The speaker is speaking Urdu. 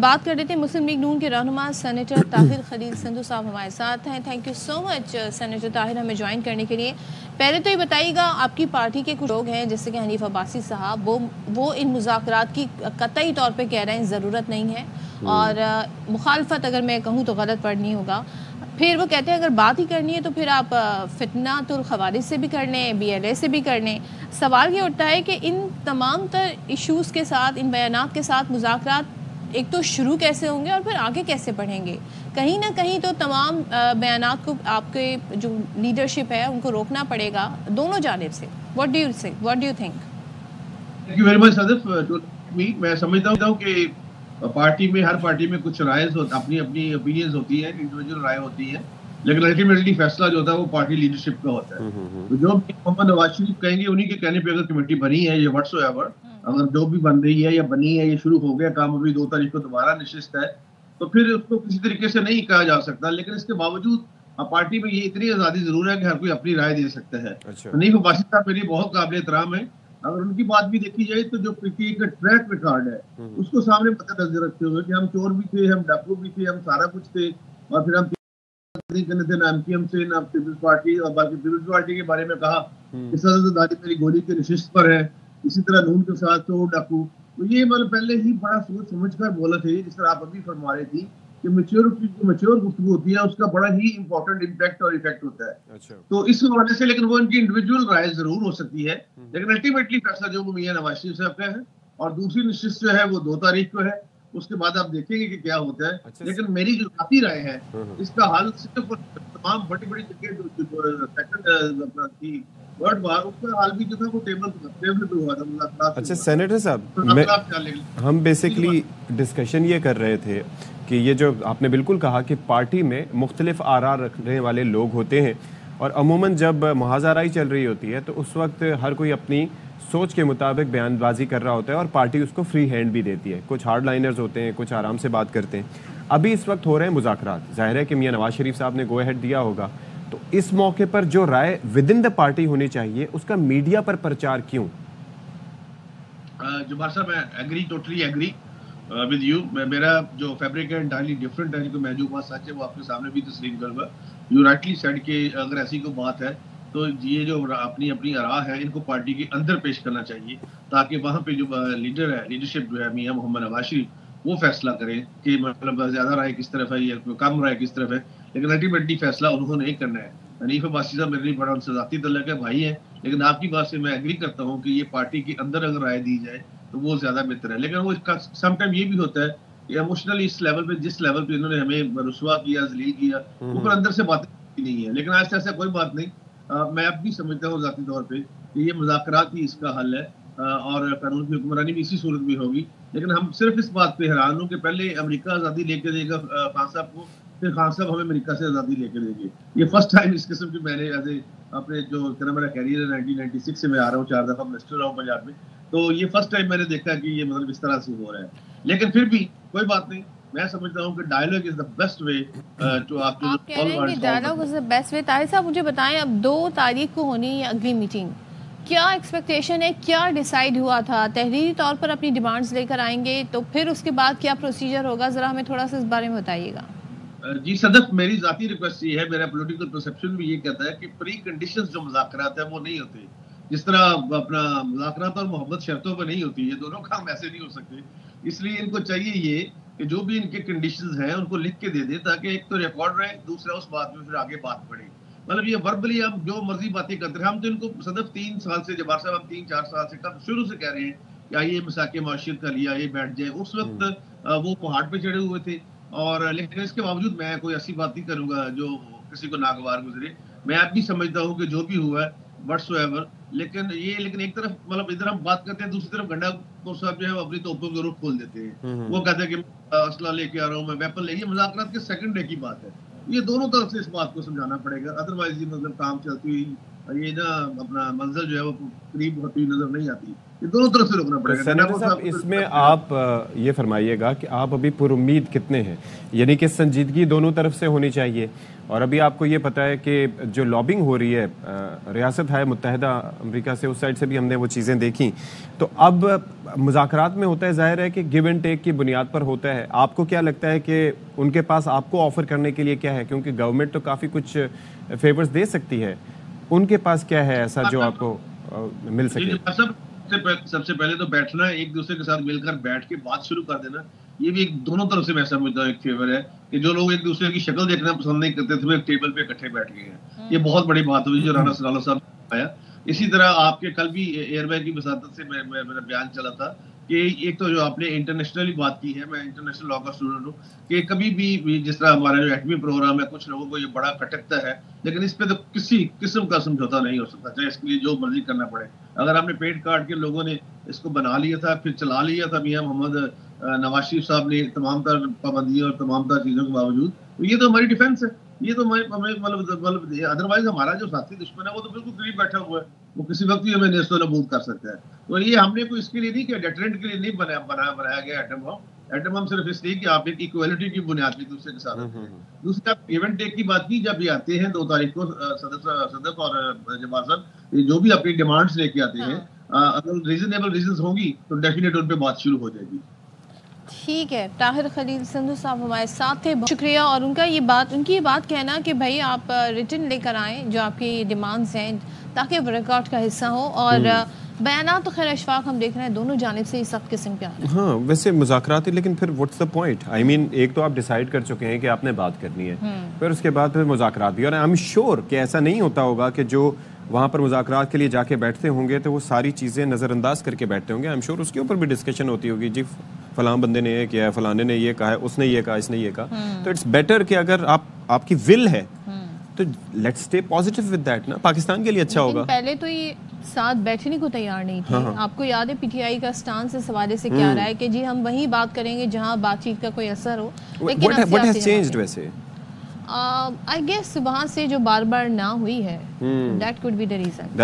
بات کر لیتے ہیں مسلم لیگ نون کے رہنما سینیٹر طاہر خلیل سندھو صاحب ہمارے ساتھ ہیں. Thank you so much senator Tahir ہمیں جوائن کرنے کے لیے. پہلے تو یہ بتائیے گا آپ کی پارٹی کے کچھ لوگ ہیں جیسے کہ حنیف عباسی صاحب وہ ان مذاکرات کی قطعی طور پہ کہہ رہے ہیں ضرورت نہیں ہے اور مخالفت اگر میں کہوں تو غلط پڑھنی ہوگا. پھر وہ کہتے ہیں اگر بات ہی کرنی ہے تو پھر آپ فتنۃ الخوارج سے بھی کر لیں بی ایل اے سے بھی کر لیں. سوال یہ اٹھتا ہے کہ ان تمام تر ایشوز کے ساتھ ان بیانات کے ساتھ مذاکرات ایک تو شروع کیسے ہوں گے اور پھر آگے کیسے بڑھیں گے؟ کہیں نہ کہیں تو تمام بیانات کو آپ کے جو لیڈرشپ ہے ان کو روکنا پڑے گا دونوں جانب سے. What do you say what do you think? Thank you very much Sadaf. میں سمجھتا ہوں کہ پارٹی میں ہر پارٹی میں کچھ رائز اپنی اپنی اوپینینز ہوتی ہیں, انڈیویجول رائے ہوتی ہیں, لیکن الٹیمیٹلی فیصلہ جو ہوتا ہے وہ پارٹی لیڈرشپ کا ہوتا ہے. تو جو محمد نواز شریف کہیں گے انہی کے کہنے پہ اگر کمیٹی بنی ہے یا واٹس ایور اگر جو بھی بن رہی ہے یا بنی ہے یا شروع ہو گیا کام, ابھی 2 تاریخ کو دوبارہ نشست ہے, تو پھر اس کو کسی طریقے سے نہیں کہا جا سکتا. لیکن اس کے باوجود پارٹی میں یہ اتنی آزادی ضرور ہے کہ ہر کوئی اپنی رائے دے سکتا ہے. حنیف عباسی صاحب میری بہت قابل احترام ہے. اگر ان کی بات بھی دیکھی جائے تو جو پی ٹی آئی کا ٹریک ریکارڈ ہے اس کو سامنے مد نظر رکھتے ہوئے کہ ہم چور بھی تھے, ہم ڈاکو بھی تھے, ہم سارا کچھ تھے, اور پھر ہم نہیں کرنے تھے نہ ایم پی ایم سے نہ پیپلز پارٹی, اور باقی پیپلز پارٹی کے بارے میں کہا کہ سزاداری میری گولی کی نشست پر ہے. اسی طرح نون کے ساتھ چور ڈاکو, تو یہ مطلب پہلے ہی بڑا سوچ سمجھ کر بولا تھے, جس طرح آپ ابھی فرما رہی تھی کہ میچور گفتگو ہوتی ہے اس کا بڑا ہی امپورٹنٹ امپیکٹ اور ایفیکٹ ہوتا ہے. تو اس حوالے سے لیکن وہ ان کی انڈیویجول رائے ضرور ہو سکتی ہے, لیکن الٹیمیٹلی فیصلہ جو وہ میاں نواز شریف صاحب کا ہے, اور دوسری نشست جو ہے وہ 2 تاریخ کو ہے. اس کے بعد آپ دیکھیں گے کہ کیا ہوتا ہے. لیکن میری جو ذاتی رائے ہے اس کا حل صرف تمام بڑی بڑی جگہ ورڈ وار اس کا حال بھی جو تھا وہ ٹیبل پہ ہوا تھا مذاکرات. اچھا سینیٹر صاحب, ہم بیسکلی ڈسکشن یہ کر رہے تھے کہ یہ جو آپ نے بالکل کہا کہ پارٹی میں مختلف آراء رکھنے والے لوگ ہوتے ہیں, اور عموماً جب محاذ آرائی چل رہی ہوتی ہے تو اس وقت ہر کوئی اپنی سوچ کے مطابق بیان بازی کر رہا ہوتا ہے اور پارٹی اس کو فری ہینڈ بھی دیتی ہے. کچھ ہارڈ لائنرز ہوتے ہیں, کچھ آرام سے بات کرتے ہیں. ابھی اس وقت ہو رہے ہیں مذاکرات, ظاہر ہے کہ میاں نواز شریف صاحب نے گو ہیڈ دیا ہوگا, تو اس موقع پر جو رائے ود ان دا پارٹی ہونی چاہیے اس کا میڈیا پر پرچار کیوں؟ جبار صاحب میں agree, totally agree with you. میرا جو فیبرک ہے انٹائرلی ڈفرنٹ ہے, میں جو بات سچ ہے وہ آپ کے سامنے بھی تسلیم کروں گا. یو رائٹلی سیڈ کہ اگر ایسی کوئی بات ہے تو یہ جو اپنی اپنی آراء ہے ان کو پارٹی کے اندر پیش کرنا چاہیے, تاکہ وہاں پہ جو لیڈر ہے, لیڈرشپ جو ہے میاں محمد نواز شریف, وہ فیصلہ کریں کہ مطلب زیادہ رائے کس طرف ہے یا کم رائے کس طرف ہے. لیکن الٹیمیٹلی فیصلہ انہوں نے کرنا ہے. حنیف عباسی صاحب میرے لیے بڑا ان سے ذاتی تعلق ہے, بھائی ہیں, لیکن آپ کی بات سے میں ایگری کرتا ہوں کہ یہ پارٹی کے اندر اگر رائے دی جائے تو وہ زیادہ بہتر ہے. لیکن وہ سم ٹائم یہ بھی ہوتا ہے کہ ایموشنلی اس لیول پہ, جس لیول پہ انہوں نے ہمیں رسوا کیا, ذلیل کیا, وہ پھر اندر سے باتیں نہیں ہے. لیکن ایسا کوئی بات نہیں. میں اب بھی سمجھتا ہوں ذاتی طور پہ کہ یہ مذاکرات ہی اس کا حل ہے, اور قانون کی حکمرانی بھی اسی صورت میں ہوگی. لیکن ہم صرف اس بات پہ حیران ہوں کہ پہلے امریکہ آزادی لے کے دے گا خان صاحب کو, پھر خان صاحب ہمیں امریکہ سے آزادی لے کے دیں گے. یہ فرسٹ ٹائم اس قسم کی میں نے ایز اے اپنے جو میرا کیریئر ہے 1996 سے میں آ رہا ہوں, 4 دفعہ منسٹر رہا ہوں پنجاب میں, تو یہ فرسٹ ٹائم میں نے دیکھا کہ یہ مطلب اس طرح سے ہو رہا ہے. لیکن پھر بھی کوئی بات نہیں, میں سمجھتا ہوں کہ dialogue is the best way to آپ کہہ رہے ہیں کہ dialogue is the best way. Tahir صاحب مجھے بتائیں, اب 2 تاریخ کو ہونی ہے اگلی میٹنگ, کیا ایکسپیکٹیشن ہے, کیا ڈیسائیڈ ہوا تھا؟ تحریری طور پر اپنی ڈیمانڈز لے کر آئیں گے تو پھر اس کے بعد کیا پروسیجر ہوگا؟ ذرا ہمیں تھوڑا سا اس بارے میں بتائیے گا. جی صدف, میری ذاتی ریکویسٹ یہ ہے, میرا پولیٹیکل پرسپشن بھی یہ کہتا ہے کہ پری کنڈیشنز جو مذاکرات ہیں وہ نہیں ہوتے. جس طرح اپنا مذاکرات اور محبت شرطوں پہ نہیں ہوتی, یہ دونوں کام ایسے نہیں ہو سکتے. اس لیے ان کو چاہیے یہ کہ جو بھی ان کے کنڈیشنز ہیں ان کو لکھ کے دے دے, تاکہ ایک تو ریکارڈ رہے, دوسرا اس بات میں پھر آگے بات بڑھے. مطلب یہ وربلی ہم جو مرضی باتیں کرتے ہیں, ہم تو ان کو صدف 3 سال سے, جبار صاحب ہم 3-4 سال سے کب شروع سے کہہ رہے ہیں کہ آئیے مساق معاشیت کا لیا, یہ بیٹھ جائے. اس وقت وہ پہاڑ پہ چڑھے ہوئے تھے, اور لیکن اس کے باوجود میں کوئی ایسی بات نہیں کروں گا جو کسی کو ناگوار گزرے. میں اب بھی سمجھتا ہوں کہ جو بھی ہوا ہے وٹس ایور, لیکن ایک طرف مطلب ادھر ہم بات کرتے ہیں, دوسری طرف گنڈا کو صاحب جو ہے اپنی توپوں کے رخ کھول دیتے ہیں. وہ کہتے ہیں کہ اسلحہ لے کے آ رہا ہوں میں, ویپن لے. یہ مذاکرات کے سیکنڈ ڈے کی بات ہے. یہ دونوں طرف سے اس بات کو سمجھانا پڑے گا, ادروائز یہ مطلب کام چلتی ہوئی یہ نا اپنا منزل جو ہے وہ قریب ہوتی نظر نہیں آتی. یہ دونوں طرف سے روکنا پڑے گا. سینیٹر صاحب اس میں آپ یہ فرمائیے گا کہ آپ ابھی پر امید کتنے ہیں, یعنی کہ سنجیدگی دونوں طرف سے ہونی چاہیے, اور ابھی آپ کو یہ پتہ ہے کہ جو لابنگ ہو رہی ہے ریاست ہائے متحدہ امریکہ سے, اس سائڈ سے بھی ہم نے وہ چیزیں دیکھیں, تو اب مذاکرات میں ہوتا ہے ظاہر ہے کہ گیو اینڈ ٹیک کی بنیاد پر ہوتا ہے. آپ کو کیا لگتا ہے کہ ان کے پاس آپ کو آفر کرنے کے لیے کیا ہے, کیونکہ گورنمنٹ تو کافی کچھ فیورز دے سکتی ہے, ان کے پاس کیا ہے ایسا جو آپ کو مل سکے؟ سب سے پہلے تو بیٹھنا, ایک دوسرے کے ساتھ مل کر بیٹھ کے بات شروع کر دینا, یہ بھی ایک دونوں طرف سے میں سمجھتا ہوں ایک فیور ہے کہ جو لوگ ایک دوسرے کی شکل دیکھنا پسند نہیں کرتے تھے ایک ٹیبل پہ اکٹھے بیٹھ گئے ہیں. یہ بہت بڑی بات ہوئی جو رانا ثناء اللہ صاحب نے آیا. اسی طرح آپ کے کل بھی ایئر بیگ کی وساطت سے میرا بیان چلا تھا کہ ایک تو جو آپ نے انٹرنیشنلی بات کی ہے, میں انٹرنیشنل لا کا اسٹوڈنٹ ہوں, کہ کبھی بھی جس طرح ہمارا جو ایٹمی پروگرام ہے کچھ لوگوں کو یہ بڑا کھٹکتا ہے, لیکن اس پہ تو کسی قسم کا سمجھوتا نہیں ہو سکتا, چاہے اس کے لیے جو مرضی کرنا پڑے. اگر آپ نے پیٹ کاٹ کے لوگوں نے اس کو بنا لیا تھا, پھر چلا لیا تھا میاں محمد نواز شریف صاحب نے تمام تر پابندیوں اور تمام تر چیزوں کے باوجود, تو یہ تو ہماری ڈیفینس ہے. یہ تو مطلب ادروائز ہمارا جو ساتھی دشمن ہے وہ تو بالکل قریب بیٹھا ہوا ہے, وہ کسی وقت بھی ہمیں نیست و نابود کر سکتا ہے. تو یہ ہم نے کوئی اس کے لیے نہیں کیا, ڈیٹرنٹ کے لیے نہیں بنایا گیا ایٹم بم. ایٹم بم صرف اس لیے کہ آپ ایک ایکویلٹی کی بنیاد پہ دوسرے کے ساتھ رہتے ہیں. دوسری آپ ایونٹ ٹیک کی بات کی, جب یہ آتے ہیں 2 تاریخ کو صدف اور جمال صاحب جو بھی اپنی ڈیمانڈس لے کے آتے ہیں, اگر ریزنیبل ریزنز ہوں گی تو ڈیفینیٹ ان پہ بات شروع ہو جائے گی. ٹھیک ہے, طاہر خلیل سندھو صاحب ہمارے ساتھ تھے, بہت شکریہ. اور ان کی یہ بات کہنا کہ بھائی آپ ریٹن لے کر آئیں جو آپ کی ڈیمانڈز ہیں تاکہ وہ ریکارڈ کا حصہ ہو, اور بیانات تو خیر اشفاق ہم دیکھ رہے ہیں دونوں جانب سے سخت قسم کے آنے. ہاں ویسے مذاکرات ہیں, لیکن پھر واٹس دا پوائنٹ, آئی مین ایک تو آپ ڈیسائیڈ کر چکے ہیں کہ آپ نے بات کرنی ہے, پھر اس کے بعد پھر مذاکرات بھی, اور آئی ایم شیور کہ ایسا نہیں ہوتا ہوگا کہ جو وہاں پر مذاکرات کے لیے جا کے بیٹھتے ہوں گے تو وہ ساری چیزیں نظر انداز کر کے بیٹھتے ہوں گے. آئی ایم شیور اس کے اوپر بھی ڈسکشن ہوتی ہوگی, جی فلاں بندے نے یہ کیا ہے, فلانے نے یہ کہا ہے, اس نے یہ کہا, اس نے یہ کہا. تو اٹس بیٹر کہ اگر آپ کی ول ہے تو let's stay positive with that نا, پاکستان کے لیے اچھا ہوگا. پہلے تو یہ ساتھ بیٹھنے کو تیار نہیں تھے. آپ کو یاد ہے پی ٹی آئی کا سٹانس اس حوالے سے کیا رہا ہے کہ جی ہم وہیں بات کریں گے جہاں بات چیت کا کوئی اثر ہو. What has changed ویسے؟ I guess وہاں سے جو بار بار نہ ہوئی ہے, that could be the reason.